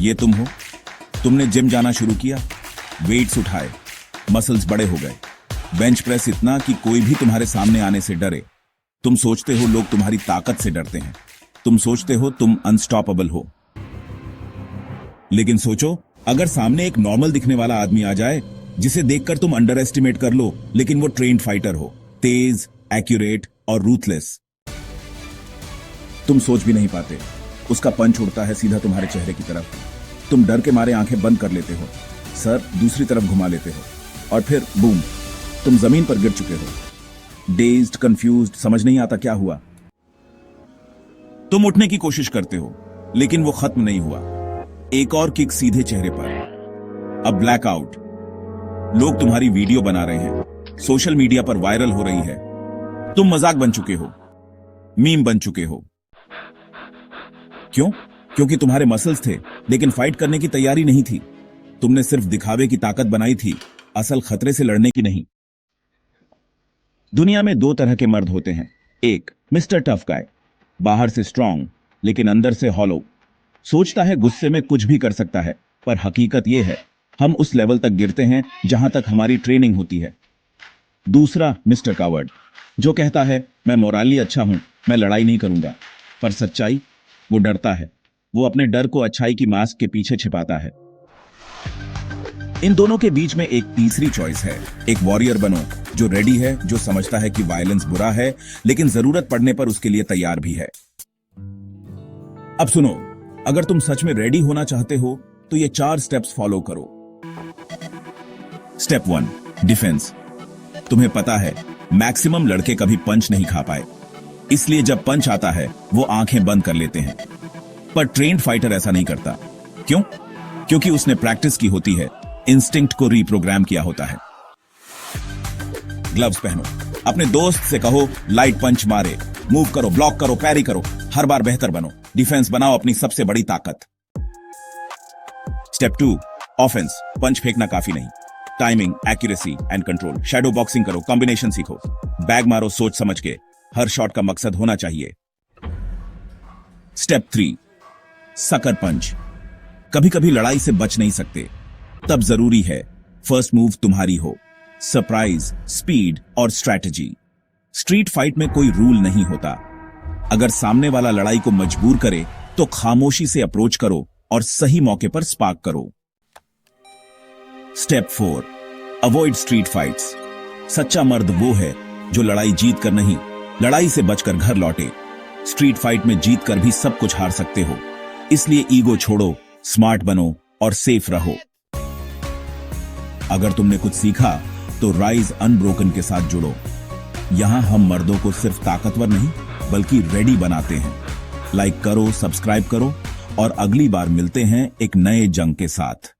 ये तुम हो? तुमने जिम जाना शुरू किया, वेट्स उठाए, मसल्स बड़े हो गए, बेंच प्रेस इतना कि कोई भी तुम्हारे सामने आने से डरे। तुम सोचते हो लोग तुम्हारी ताकत से डरते हैं। तुम सोचते हो तुम अनस्टॉपेबल हो। लेकिन सोचो, अगर सामने एक नॉर्मल दिखने वाला आदमी आ जाए जिसे देखकर तुम अंडर एस्टिमेट कर लो, लेकिन वो ट्रेन्ड फाइटर हो, तेज, एक्यूरेट और रूथलेस। तुम सोच भी नहीं पाते, उसका पंच उड़ता है सीधा तुम्हारे चेहरे की तरफ। तुम डर के मारे आंखें बंद कर लेते हो, सर दूसरी तरफ घुमा लेते हो, और फिर बूम, तुम जमीन पर गिर चुके हो। डेज्ड, कंफ्यूज्ड, समझ नहीं आता क्या हुआ। तुम उठने की कोशिश करते हो, लेकिन वो खत्म नहीं हुआ। एक और किक सीधे चेहरे पर। अब ब्लैकआउट। लोग तुम्हारी वीडियो बना रहे हैं, सोशल मीडिया पर वायरल हो रही है। तुम मजाक बन चुके हो, मीम बन चुके हो। क्यों? क्योंकि तुम्हारे मसल्स थे, लेकिन फाइट करने की तैयारी नहीं थी। तुमने सिर्फ दिखावे की ताकत बनाई थी, असल खतरे से लड़ने की नहीं। दुनिया में दो तरह के मर्द होते हैं। एक मिस्टर टफ गाय, बाहर से स्ट्रांग लेकिन अंदर से हॉलो। सोचता है गुस्से में कुछ भी कर सकता है, पर हकीकत यह है हम उस लेवल तक गिरते हैं जहां तक हमारी ट्रेनिंग होती है। दूसरा मिस्टर कावर्ड, जो कहता है मैं मोराली अच्छा हूं, मैं लड़ाई नहीं करूंगा, पर सच्चाई वो डरता है। वो अपने डर को अच्छाई की मास्क के पीछे छिपाता है। इन दोनों के बीच में एक तीसरी चॉइस है। एक वॉरियर बनो, जो रेडी है, जो समझता है कि वायलेंस बुरा है, लेकिन जरूरत पड़ने पर उसके लिए तैयार भी है। अब सुनो, अगर तुम सच में रेडी होना चाहते हो तो ये 4 स्टेप्स फॉलो करो। Step 1, defence. तुम्हें पता है मैक्सिमम लड़के कभी पंच नहीं खा पाए, इसलिए जब पंच आता है वो आंखें बंद कर लेते हैं। पर ट्रेन्ड फाइटर ऐसा नहीं करता। क्यों? क्योंकि उसने प्रैक्टिस की होती है, इंस्टिंक्ट को रीप्रोग्राम किया होता है। ग्लव्स पहनो, अपने दोस्त से कहो लाइट पंच मारे, मूव करो, ब्लॉक करो, पैरी करो, हर बार बेहतर बनो। डिफेंस बनाओ अपनी सबसे बड़ी ताकत। Step 2, offence. पंच फेंकना काफी नहीं, timing, accuracy and control. Shadow boxing करो, कॉम्बिनेशन सीखो, बैग मारो सोच समझ के, हर शॉट का मकसद होना चाहिए। स्टेप 3, सकर पंच। कभी कभी लड़ाई से बच नहीं सकते, तब जरूरी है फर्स्ट मूव तुम्हारी हो। सरप्राइज, स्पीड और स्ट्रैटेजी। स्ट्रीट फाइट में कोई रूल नहीं होता। अगर सामने वाला लड़ाई को मजबूर करे तो खामोशी से अप्रोच करो और सही मौके पर स्पार्क करो। Step 4, avoid street fights. सच्चा मर्द वो है जो लड़ाई जीत कर नहीं, लड़ाई से बचकर घर लौटे। स्ट्रीट फाइट में जीत कर भी सब कुछ हार सकते हो, इसलिए ईगो छोड़ो, स्मार्ट बनो और सेफ रहो। अगर तुमने कुछ सीखा तो राइज अनब्रोकन के साथ जुड़ो। यहां हम मर्दों को सिर्फ ताकतवर नहीं बल्कि रेडी बनाते हैं। लाइक करो, सब्सक्राइब करो और अगली बार मिलते हैं एक नए जंग के साथ।